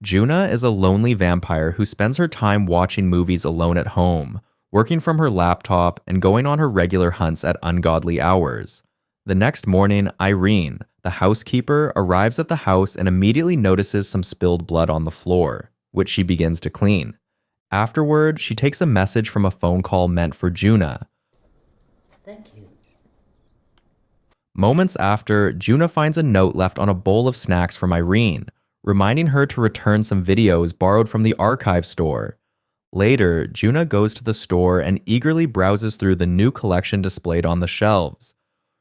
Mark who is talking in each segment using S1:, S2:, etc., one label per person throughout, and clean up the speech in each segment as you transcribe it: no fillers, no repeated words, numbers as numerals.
S1: Djuna is a lonely vampire who spends her time watching movies alone at home, working from her laptop, and going on her regular hunts at ungodly hours. The next morning, Irene, the housekeeper, arrives at the house and immediately notices some spilled blood on the floor, which she begins to clean. Afterward, she takes a message from a phone call meant for Djuna.
S2: Thank you.
S1: Moments after, Djuna finds a note left on a bowl of snacks from Irene, reminding her to return some videos borrowed from the archive store. Later, Djuna goes to the store and eagerly browses through the new collection displayed on the shelves.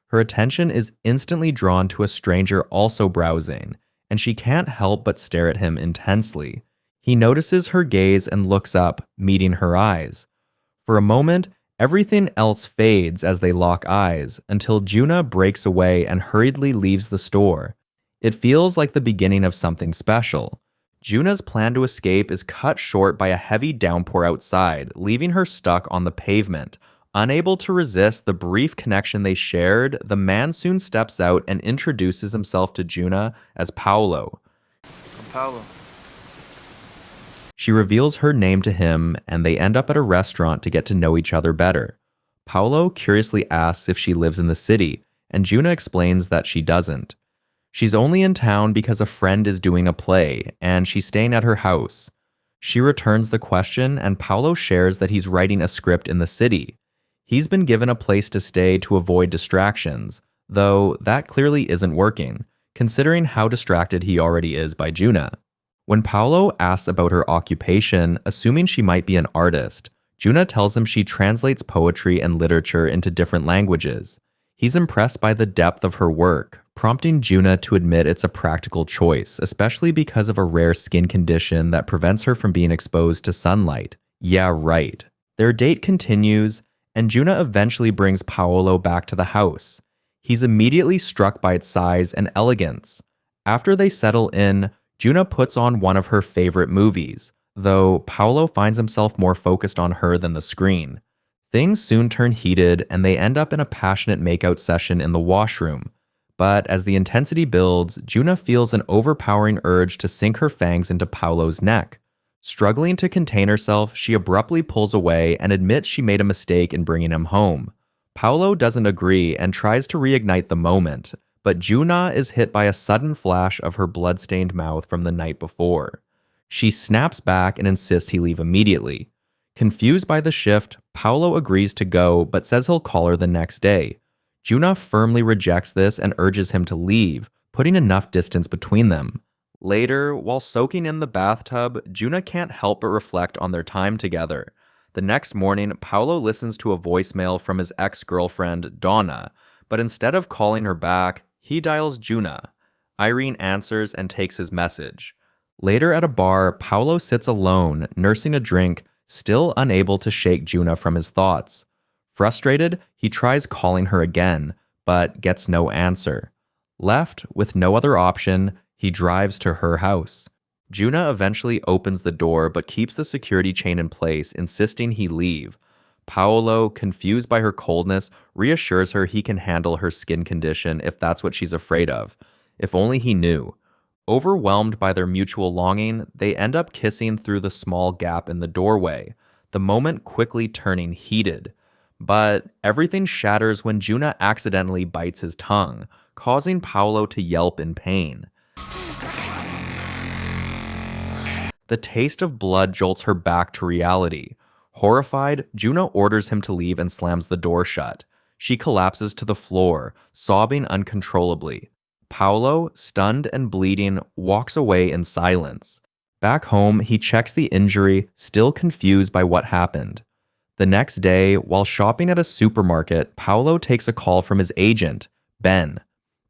S1: Her attention is instantly drawn to a stranger also browsing, and she can't help but stare at him intensely. He notices her gaze and looks up, meeting her eyes. For a moment, everything else fades as they lock eyes, until Djuna breaks away and hurriedly leaves the store. It feels like the beginning of something special. Djuna's plan to escape is cut short by a heavy downpour outside, leaving her stuck on the pavement. Unable to resist the brief connection they shared, the man soon steps out and introduces himself to Djuna as Paolo.
S3: I'm Paolo.
S1: She reveals her name to him, and they end up at a restaurant to get to know each other better. Paolo curiously asks if she lives in the city, and Djuna explains that she doesn't. She's only in town because a friend is doing a play, and she's staying at her house. She returns the question, and Paolo shares that he's writing a script in the city. He's been given a place to stay to avoid distractions, though that clearly isn't working, considering how distracted he already is by Djuna. When Paolo asks about her occupation, assuming she might be an artist, Djuna tells him she translates poetry and literature into different languages. He's impressed by the depth of her work, prompting Djuna to admit it's a practical choice, especially because of a rare skin condition that prevents her from being exposed to sunlight. Yeah, right. Their date continues, and Djuna eventually brings Paolo back to the house. He's immediately struck by its size and elegance. After they settle in, Djuna puts on one of her favorite movies, though Paolo finds himself more focused on her than the screen. Things soon turn heated, and they end up in a passionate makeout session in the washroom. But as the intensity builds, Djuna feels an overpowering urge to sink her fangs into Paolo's neck. Struggling to contain herself, she abruptly pulls away and admits she made a mistake in bringing him home. Paolo doesn't agree and tries to reignite the moment, but Djuna is hit by a sudden flash of her blood-stained mouth from the night before. She snaps back and insists he leave immediately. Confused by the shift, Paolo agrees to go but says he'll call her the next day. Djuna firmly rejects this and urges him to leave, putting enough distance between them. Later, while soaking in the bathtub, Djuna can't help but reflect on their time together. The next morning, Paolo listens to a voicemail from his ex-girlfriend, Donna, but instead of calling her back, he dials Djuna. Irene answers and takes his message. Later at a bar, Paolo sits alone, nursing a drink, still unable to shake Djuna from his thoughts. Frustrated, he tries calling her again, but gets no answer. Left with no other option, he drives to her house. Djuna eventually opens the door but keeps the security chain in place, insisting he leave. Paolo, confused by her coldness, reassures her he can handle her skin condition if that's what she's afraid of. If only he knew. Overwhelmed by their mutual longing, they end up kissing through the small gap in the doorway, the moment quickly turning heated. But everything shatters when Djuna accidentally bites his tongue, causing Paolo to yelp in pain. The taste of blood jolts her back to reality. Horrified, Djuna orders him to leave and slams the door shut. She collapses to the floor, sobbing uncontrollably. Paolo, stunned and bleeding, walks away in silence. Back home, he checks the injury, still confused by what happened. The next day, while shopping at a supermarket, Paolo takes a call from his agent, Ben.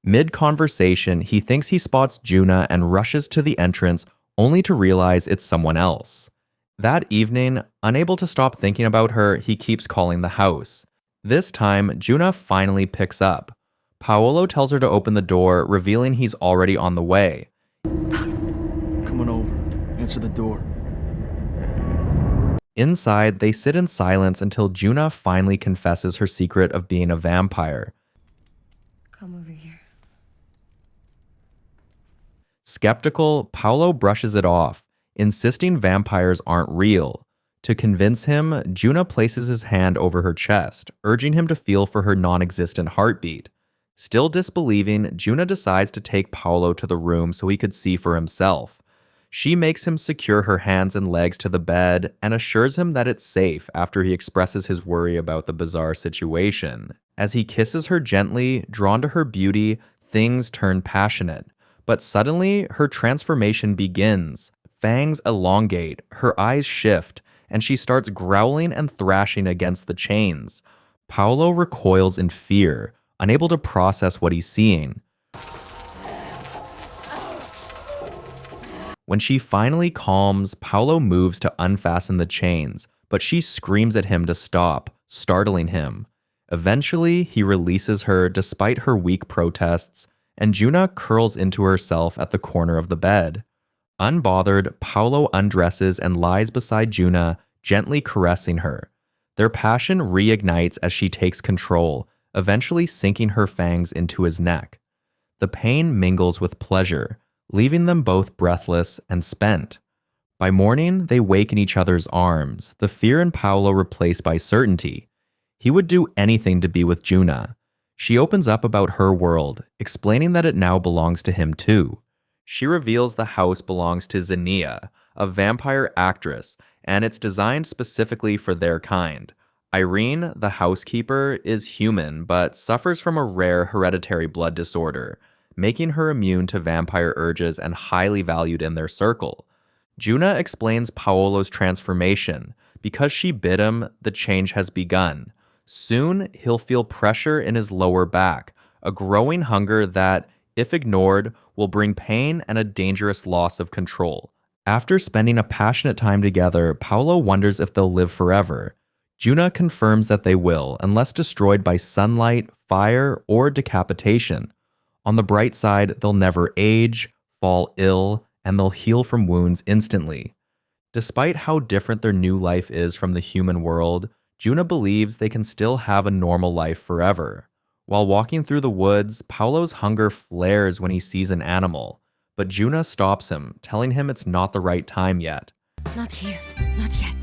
S1: Mid-conversation, he thinks he spots Djuna and rushes to the entrance, only to realize it's someone else. That evening, unable to stop thinking about her, he keeps calling the house. This time, Djuna finally picks up. Paolo tells her to open the door, revealing he's already on the way.
S3: I'm coming over. Answer the door.
S1: Inside, they sit in silence until Djuna finally confesses her secret of being a vampire.
S2: Come over here.
S1: Skeptical, Paolo brushes it off, insisting vampires aren't real. To convince him, Djuna places his hand over her chest, urging him to feel for her non-existent heartbeat. Still disbelieving, Djuna decides to take Paolo to the room so he could see for himself. She makes him secure her hands and legs to the bed and assures him that it's safe after he expresses his worry about the bizarre situation. As he kisses her gently, drawn to her beauty, things turn passionate. But suddenly, her transformation begins. Fangs elongate, her eyes shift, and she starts growling and thrashing against the chains. Paolo recoils in fear, unable to process what he's seeing. When she finally calms, Paolo moves to unfasten the chains, but she screams at him to stop, startling him. Eventually, he releases her despite her weak protests, and Djuna curls into herself at the corner of the bed. Unbothered, Paolo undresses and lies beside Djuna, gently caressing her. Their passion reignites as she takes control, eventually sinking her fangs into his neck. The pain mingles with pleasure, leaving them both breathless and spent. By morning, they wake in each other's arms, the fear in Paolo replaced by certainty. He would do anything to be with Djuna. She opens up about her world, explaining that it now belongs to him too. She reveals the house belongs to Xenia, a vampire actress, and it's designed specifically for their kind. Irene, the housekeeper, is human but suffers from a rare hereditary blood disorder, making her immune to vampire urges and highly valued in their circle. Djuna explains Paolo's transformation. Because she bit him, the change has begun. Soon, he'll feel pressure in his lower back, a growing hunger that, if ignored, will bring pain and a dangerous loss of control. After spending a passionate time together, Paolo wonders if they'll live forever. Djuna confirms that they will, unless destroyed by sunlight, fire, or decapitation. On the bright side, they'll never age, fall ill, and they'll heal from wounds instantly. Despite how different their new life is from the human world, Djuna believes they can still have a normal life forever. While walking through the woods, Paolo's hunger flares when he sees an animal, but Djuna stops him, telling him it's not the right time yet.
S4: Not here, not yet.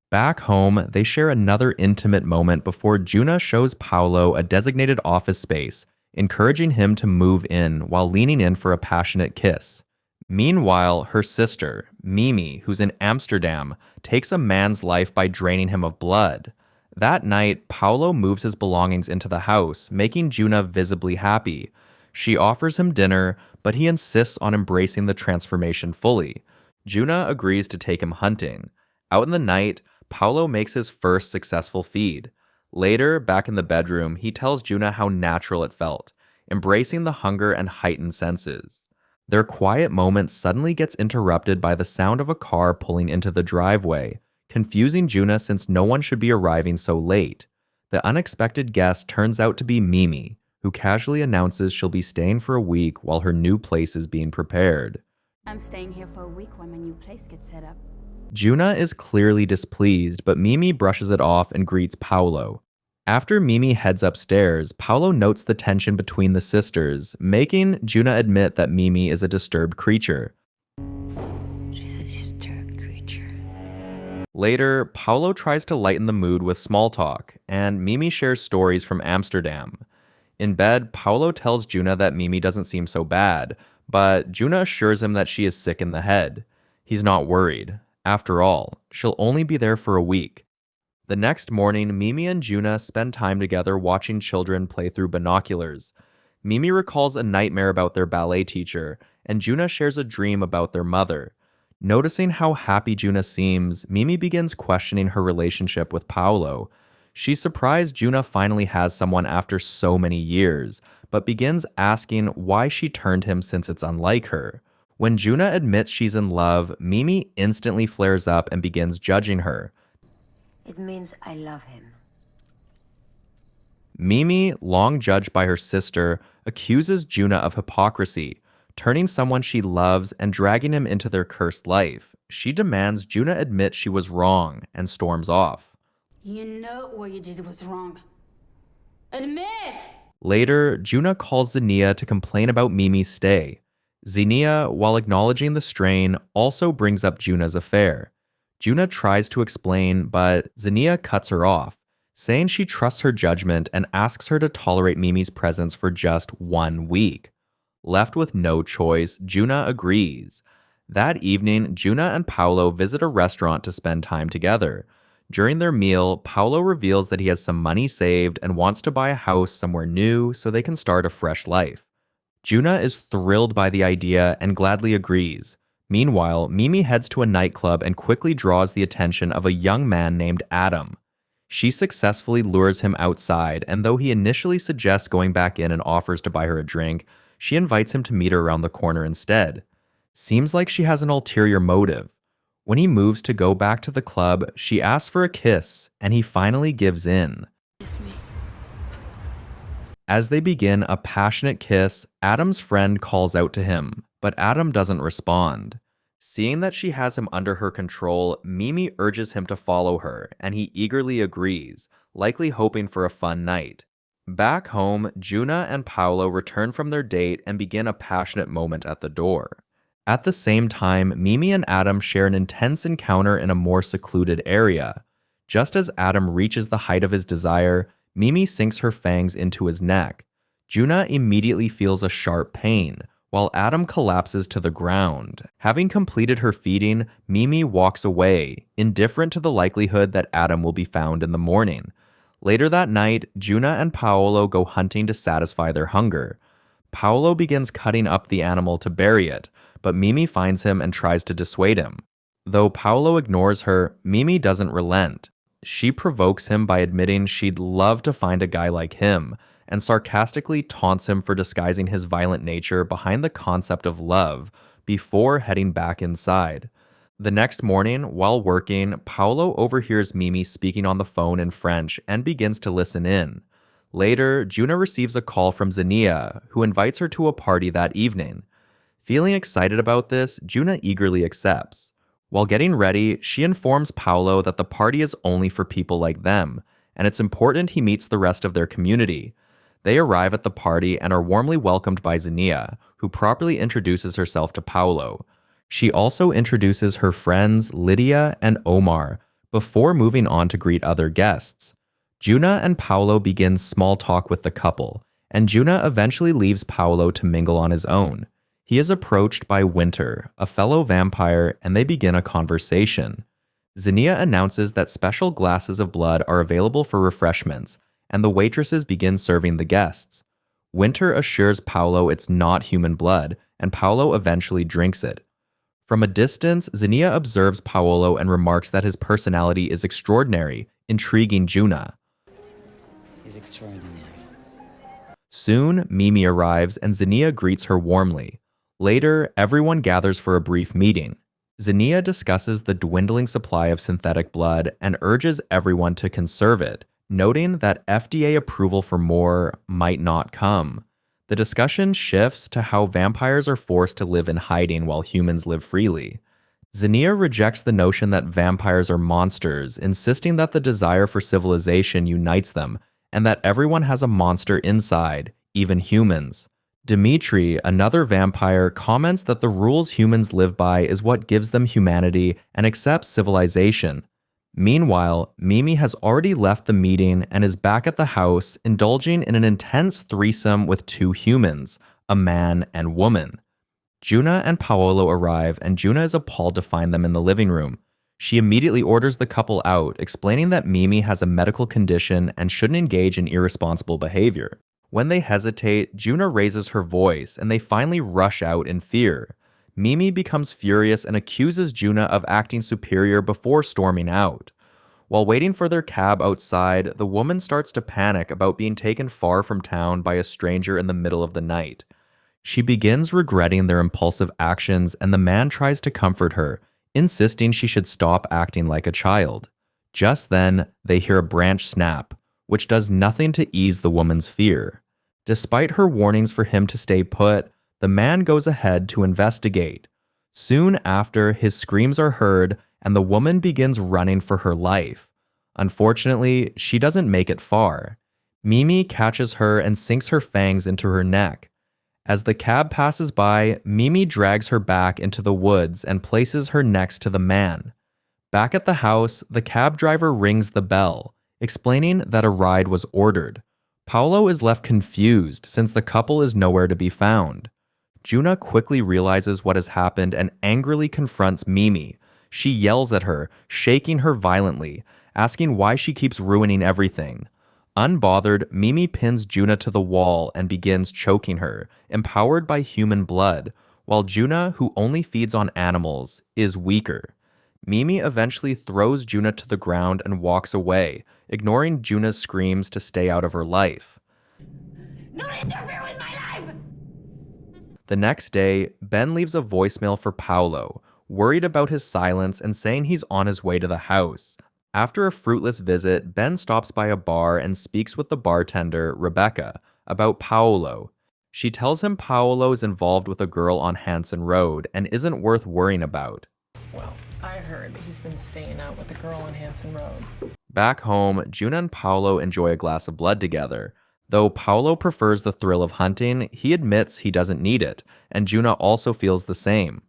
S1: Back home, they share another intimate moment before Djuna shows Paolo a designated office space, encouraging him to move in while leaning in for a passionate kiss. Meanwhile, her sister, Mimi, who's in Amsterdam, takes a man's life by draining him of blood. That night, Paolo moves his belongings into the house, making Djuna visibly happy. She offers him dinner, but he insists on embracing the transformation fully. Djuna agrees to take him hunting. Out in the night, Paolo makes his first successful feed. Later, back in the bedroom, he tells Djuna how natural it felt, embracing the hunger and heightened senses. Their quiet moment suddenly gets interrupted by the sound of a car pulling into the driveway, confusing Djuna since no one should be arriving so late. The unexpected guest turns out to be Mimi, who casually announces she'll be staying for a week while her new place is being prepared.
S4: I'm staying here for a week when my new place gets set up.
S1: Djuna is clearly displeased, but Mimi brushes it off and greets Paolo. After Mimi heads upstairs, Paolo notes the tension between the sisters, making Djuna admit that Mimi is a disturbed creature.
S4: She's a disturbed creature.
S1: Later, Paolo tries to lighten the mood with small talk, and Mimi shares stories from Amsterdam. In bed, Paolo tells Djuna that Mimi doesn't seem so bad, but Djuna assures him that she is sick in the head. He's not worried. After all, she'll only be there for a week. The next morning, Mimi and Djuna spend time together watching children play through binoculars. Mimi recalls a nightmare about their ballet teacher, and Djuna shares a dream about their mother. Noticing how happy Djuna seems, Mimi begins questioning her relationship with Paolo. She's surprised Djuna finally has someone after so many years, but begins asking why she turned him since it's unlike her. When Djuna admits she's in love, Mimi instantly flares up and begins judging her.
S5: It means I love him.
S1: Mimi, long judged by her sister, accuses Djuna of hypocrisy, turning someone she loves and dragging him into their cursed life. She demands Djuna admit she was wrong and storms off.
S4: You know what you did was wrong. Admit!
S1: Later, Djuna calls Xenia to complain about Mimi's stay. Xenia, while acknowledging the strain, also brings up Djuna's affair. Djuna tries to explain, but Xenia cuts her off, saying she trusts her judgment and asks her to tolerate Mimi's presence for just 1 week. Left with no choice, Djuna agrees. That evening, Djuna and Paolo visit a restaurant to spend time together. During their meal, Paolo reveals that he has some money saved and wants to buy a house somewhere new so they can start a fresh life. Djuna is thrilled by the idea and gladly agrees. Meanwhile, Mimi heads to a nightclub and quickly draws the attention of a young man named Adam. She successfully lures him outside, and though he initially suggests going back in and offers to buy her a drink, she invites him to meet her around the corner instead. Seems like she has an ulterior motive. When he moves to go back to the club, she asks for a kiss, and he finally gives in.
S4: Kiss me.
S1: As they begin a passionate kiss, Adam's friend calls out to him, but Adam doesn't respond. Seeing that she has him under her control, Mimi urges him to follow her, and he eagerly agrees, likely hoping for a fun night. Back home, Djuna and Paolo return from their date and begin a passionate moment at the door. At the same time, Mimi and Adam share an intense encounter in a more secluded area. Just as Adam reaches the height of his desire, Mimi sinks her fangs into his neck. Djuna immediately feels a sharp pain, while Adam collapses to the ground. Having completed her feeding, Mimi walks away, indifferent to the likelihood that Adam will be found in the morning. Later that night, Djuna and Paolo go hunting to satisfy their hunger. Paolo begins cutting up the animal to bury it, but Mimi finds him and tries to dissuade him. Though Paolo ignores her, Mimi doesn't relent. She provokes him by admitting she'd love to find a guy like him, and sarcastically taunts him for disguising his violent nature behind the concept of love before heading back inside. The next morning, while working, Paolo overhears Mimi speaking on the phone in French and begins to listen in. Later, Djuna receives a call from Xenia, who invites her to a party that evening. Feeling excited about this, Djuna eagerly accepts. While getting ready, she informs Paolo that the party is only for people like them, and it's important he meets the rest of their community. They arrive at the party and are warmly welcomed by Xenia, who properly introduces herself to Paolo. She also introduces her friends Lydia and Omar, before moving on to greet other guests. Djuna and Paolo begin small talk with the couple, and Djuna eventually leaves Paolo to mingle on his own. He is approached by Winter, a fellow vampire, and they begin a conversation. Xenia announces that special glasses of blood are available for refreshments, and the waitresses begin serving the guests. Winter assures Paolo it's not human blood, and Paolo eventually drinks it. From a distance, Xenia observes Paolo and remarks that his personality is extraordinary, intriguing Djuna.
S2: He's extraordinary.
S1: Soon, Mimi arrives and Xenia greets her warmly. Later, everyone gathers for a brief meeting. Xenia discusses the dwindling supply of synthetic blood and urges everyone to conserve it, noting that FDA approval for more might not come. The discussion shifts to how vampires are forced to live in hiding while humans live freely. Xenia rejects the notion that vampires are monsters, insisting that the desire for civilization unites them and that everyone has a monster inside, even humans. Dimitri, another vampire, comments that the rules humans live by is what gives them humanity and accepts civilization. Meanwhile, Mimi has already left the meeting and is back at the house, indulging in an intense threesome with two humans, a man and woman. Djuna and Paolo arrive, and Djuna is appalled to find them in the living room. She immediately orders the couple out, explaining that Mimi has a medical condition and shouldn't engage in irresponsible behavior. When they hesitate, Djuna raises her voice, and they finally rush out in fear. Mimi becomes furious and accuses Djuna of acting superior before storming out. While waiting for their cab outside, the woman starts to panic about being taken far from town by a stranger in the middle of the night. She begins regretting their impulsive actions, and the man tries to comfort her, insisting she should stop acting like a child. Just then, they hear a branch snap, which does nothing to ease the woman's fear. Despite her warnings for him to stay put, the man goes ahead to investigate. Soon after, his screams are heard, and the woman begins running for her life. Unfortunately, she doesn't make it far. Mimi catches her and sinks her fangs into her neck. As the cab passes by, Mimi drags her back into the woods and places her next to the man. Back at the house, the cab driver rings the bell, explaining that a ride was ordered. Paolo is left confused since the couple is nowhere to be found. Djuna quickly realizes what has happened and angrily confronts Mimi. She yells at her, shaking her violently, asking why she keeps ruining everything. Unbothered, Mimi pins Djuna to the wall and begins choking her, empowered by human blood, while Djuna, who only feeds on animals, is weaker. Mimi eventually throws Djuna to the ground and walks away, ignoring Djuna's screams to stay out of her life.
S4: Don't interfere with my life!
S1: The next day, Ben leaves a voicemail for Paolo, worried about his silence and saying he's on his way to the house. After a fruitless visit, Ben stops by a bar and speaks with the bartender, Rebecca, about Paolo. She tells him Paolo is involved with a girl on Hanson Road and isn't worth worrying about.
S6: Well, I heard he's been staying out with the girl on Hanson Road.
S1: Back home, Djuna and Paolo enjoy a glass of blood together. Though Paolo prefers the thrill of hunting, he admits he doesn't need it, and Djuna also feels the same.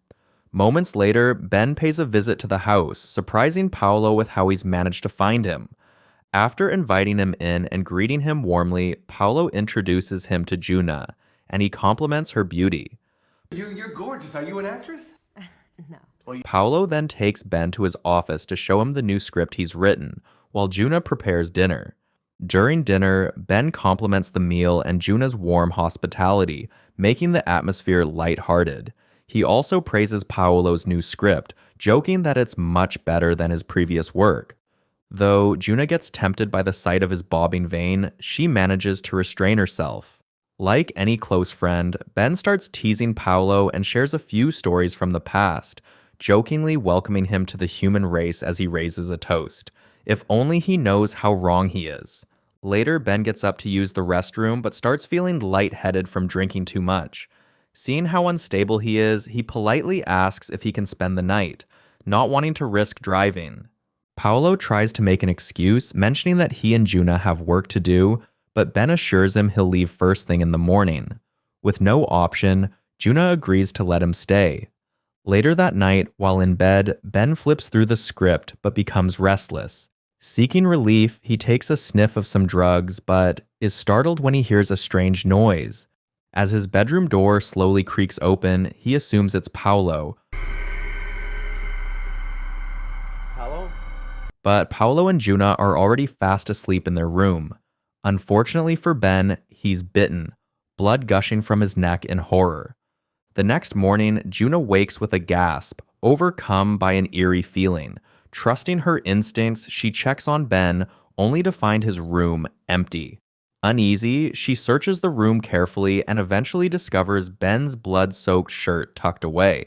S1: Moments later, Ben pays a visit to the house, surprising Paolo with how he's managed to find him. After inviting him in and greeting him warmly, Paolo introduces him to Djuna, and he compliments her beauty.
S7: You're gorgeous. Are you an actress?
S5: No.
S1: Paolo then takes Ben to his office to show him the new script he's written, while Djuna prepares dinner. During dinner, Ben compliments the meal and Djuna's warm hospitality, making the atmosphere lighthearted. He also praises Paolo's new script, joking that it's much better than his previous work. Though Djuna gets tempted by the sight of his bobbing vein, she manages to restrain herself. Like any close friend, Ben starts teasing Paolo and shares a few stories from the past, jokingly welcoming him to the human race as he raises a toast. If only he knows how wrong he is. Later, Ben gets up to use the restroom but starts feeling lightheaded from drinking too much. Seeing how unstable he is, he politely asks if he can spend the night, not wanting to risk driving. Paolo tries to make an excuse, mentioning that he and Djuna have work to do, but Ben assures him he'll leave first thing in the morning. With no option, Djuna agrees to let him stay. Later that night, while in bed, Ben flips through the script but becomes restless. Seeking relief, he takes a sniff of some drugs, but is startled when he hears a strange noise. As his bedroom door slowly creaks open, he assumes it's Paolo.
S7: Hello?
S1: But Paolo and Djuna are already fast asleep in their room. Unfortunately for Ben, he's bitten, blood gushing from his neck in horror. The next morning, Djuna wakes with a gasp, overcome by an eerie feeling. Trusting her instincts, she checks on Ben, only to find his room empty. Uneasy, she searches the room carefully and eventually discovers Ben's blood-soaked shirt tucked away.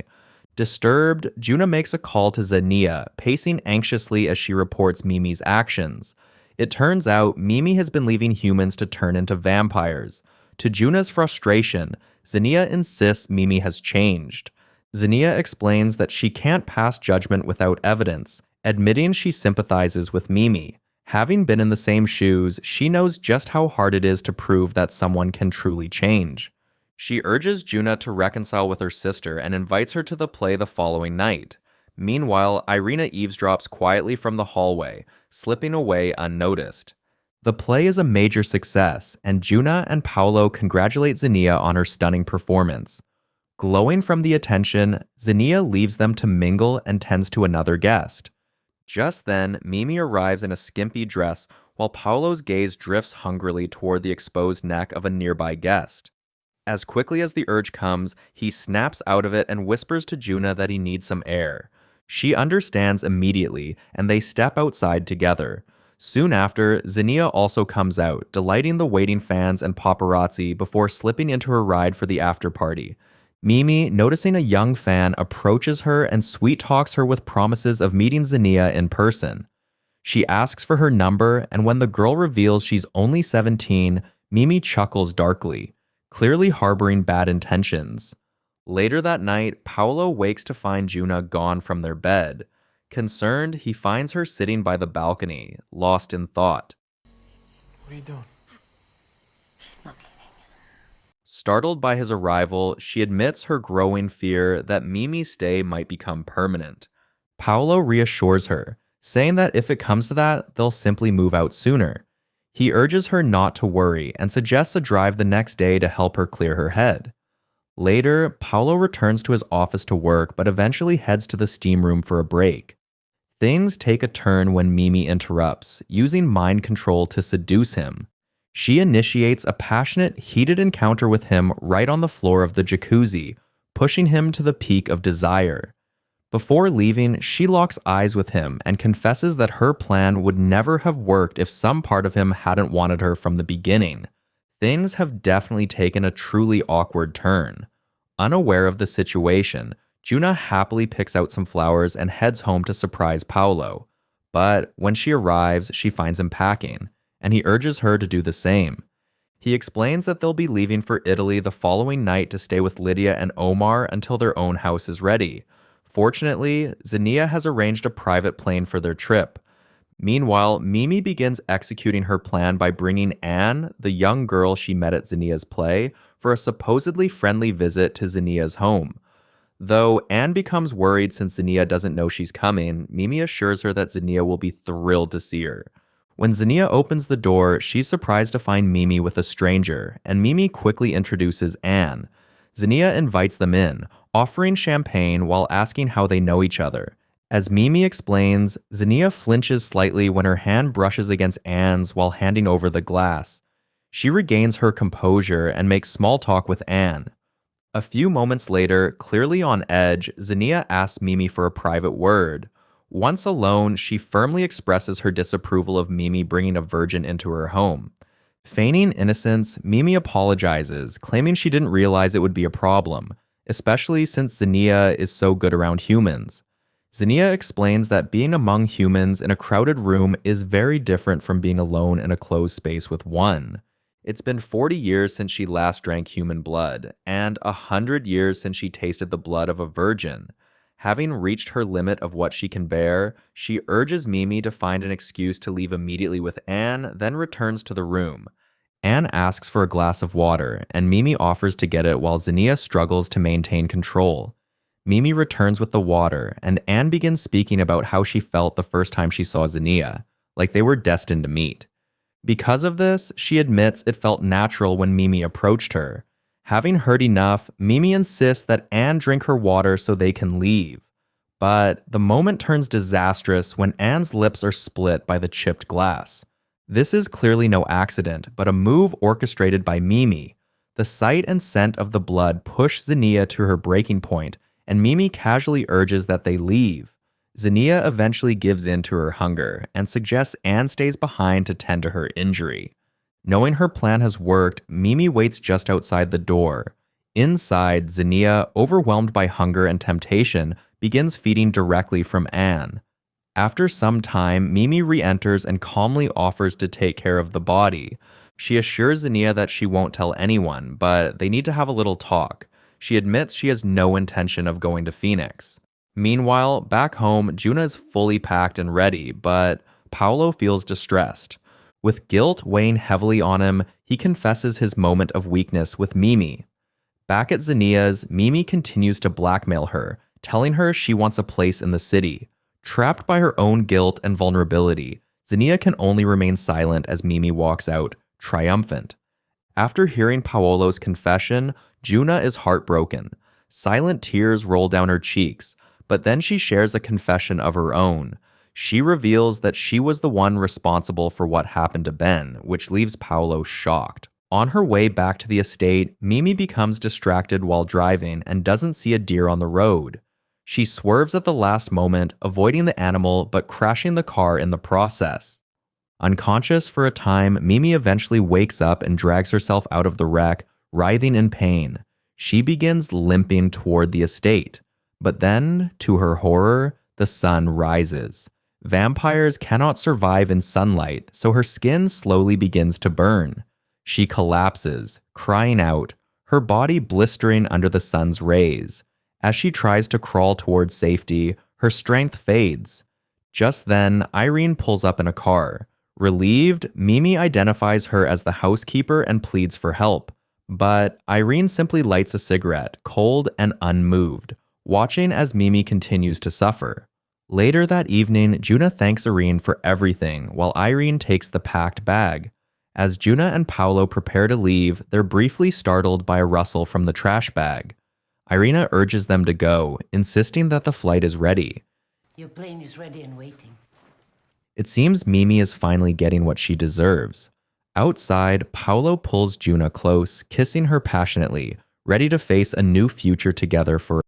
S1: Disturbed, Djuna makes a call to Xenia, pacing anxiously as she reports Mimi's actions. It turns out Mimi has been leaving humans to turn into vampires. To Djuna's frustration, Xenia insists Mimi has changed. Xenia explains that she can't pass judgment without evidence, admitting she sympathizes with Mimi. Having been in the same shoes, she knows just how hard it is to prove that someone can truly change. She urges Djuna to reconcile with her sister and invites her to the play the following night. Meanwhile, Irina eavesdrops quietly from the hallway, slipping away unnoticed. The play is a major success, and Djuna and Paolo congratulate Xenia on her stunning performance. Glowing from the attention, Xenia leaves them to mingle and tends to another guest. Just then, Mimi arrives in a skimpy dress while Paolo's gaze drifts hungrily toward the exposed neck of a nearby guest. As quickly as the urge comes, he snaps out of it and whispers to Djuna that he needs some air. She understands immediately, and they step outside together. Soon after, Xenia also comes out, delighting the waiting fans and paparazzi before slipping into her ride for the after-party. Mimi, noticing a young fan, approaches her and sweet-talks her with promises of meeting Xenia in person. She asks for her number, and when the girl reveals she's only 17, Mimi chuckles darkly, clearly harboring bad intentions. Later that night, Paolo wakes to find Djuna gone from their bed. Concerned, he finds her sitting by the balcony, lost in thought.
S3: What are you doing?
S5: She's not leaving.
S1: Startled by his arrival, she admits her growing fear that Mimi's stay might become permanent. Paolo reassures her, saying that if it comes to that, they'll simply move out sooner. He urges her not to worry and suggests a drive the next day to help her clear her head. Later, Paolo returns to his office to work but eventually heads to the steam room for a break. Things take a turn when Mimi interrupts, using mind control to seduce him. She initiates a passionate, heated encounter with him right on the floor of the jacuzzi, pushing him to the peak of desire. Before leaving, she locks eyes with him and confesses that her plan would never have worked if some part of him hadn't wanted her from the beginning. Things have definitely taken a truly awkward turn. Unaware of the situation, Djuna happily picks out some flowers and heads home to surprise Paolo. But when she arrives, she finds him packing, and he urges her to do the same. He explains that they'll be leaving for Italy the following night to stay with Lydia and Omar until their own house is ready. Fortunately, Zinnia has arranged a private plane for their trip. Meanwhile, Mimi begins executing her plan by bringing Anne, the young girl she met at Zinnia's play, for a supposedly friendly visit to Zinnia's home. Though Anne becomes worried since Zinnia doesn't know she's coming, Mimi assures her that Zinnia will be thrilled to see her. When Zinnia opens the door, she's surprised to find Mimi with a stranger, and Mimi quickly introduces Anne. Zinnia invites them in, offering champagne while asking how they know each other. As Mimi explains, Zinnia flinches slightly when her hand brushes against Anne's while handing over the glass. She regains her composure and makes small talk with Anne. A few moments later, clearly on edge, Zinnia asks Mimi for a private word. Once alone, she firmly expresses her disapproval of Mimi bringing a virgin into her home. Feigning innocence, Mimi apologizes, claiming she didn't realize it would be a problem, especially since Zinnia is so good around humans. Zinnia explains that being among humans in a crowded room is very different from being alone in a closed space with one. It's been 40 years since she last drank human blood, and 100 years since she tasted the blood of a virgin. Having reached her limit of what she can bear, she urges Mimi to find an excuse to leave immediately with Anne, then returns to the room. Anne asks for a glass of water, and Mimi offers to get it while Zinnia struggles to maintain control. Mimi returns with the water, and Anne begins speaking about how she felt the first time she saw Zinnia, like they were destined to meet. Because of this, she admits it felt natural when Mimi approached her. Having heard enough, Mimi insists that Anne drink her water so they can leave. But the moment turns disastrous when Anne's lips are split by the chipped glass. This is clearly no accident, but a move orchestrated by Mimi. The sight and scent of the blood push Zinnia to her breaking point, and Mimi casually urges that they leave. Zinnia eventually gives in to her hunger and suggests Anne stays behind to tend to her injury. Knowing her plan has worked, Mimi waits just outside the door. Inside, Zinnia, overwhelmed by hunger and temptation, begins feeding directly from Anne. After some time, Mimi re-enters and calmly offers to take care of the body. She assures Zinnia that she won't tell anyone, but they need to have a little talk. She admits she has no intention of going to Phoenix. Meanwhile, back home, Djuna is fully packed and ready, but Paolo feels distressed. With guilt weighing heavily on him, he confesses his moment of weakness with Mimi. Back at Zinnia's, Mimi continues to blackmail her, telling her she wants a place in the city. Trapped by her own guilt and vulnerability, Zinnia can only remain silent as Mimi walks out, triumphant. After hearing Paolo's confession, Djuna is heartbroken. Silent tears roll down her cheeks, but then she shares a confession of her own. She reveals that she was the one responsible for what happened to Ben, which leaves Paolo shocked. On her way back to the estate, Mimi becomes distracted while driving and doesn't see a deer on the road. She swerves at the last moment, avoiding the animal but crashing the car in the process. Unconscious for a time, Mimi eventually wakes up and drags herself out of the wreck, writhing in pain. She begins limping toward the estate. But then, to her horror, the sun rises. Vampires cannot survive in sunlight, so her skin slowly begins to burn. She collapses, crying out, her body blistering under the sun's rays. As she tries to crawl towards safety, her strength fades. Just then, Irene pulls up in a car. Relieved, Mimi identifies her as the housekeeper and pleads for help. But Irene simply lights a cigarette, cold and unmoved, watching as Mimi continues to suffer. Later that evening, Djuna thanks Irene for everything while Irene takes the packed bag. As Djuna and Paolo prepare to leave, they're briefly startled by a rustle from the trash bag. Irina urges them to go, insisting that the flight is ready.
S2: Your plane is ready and waiting.
S1: It seems Mimi is finally getting what she deserves. Outside, Paolo pulls Djuna close, kissing her passionately, ready to face a new future together for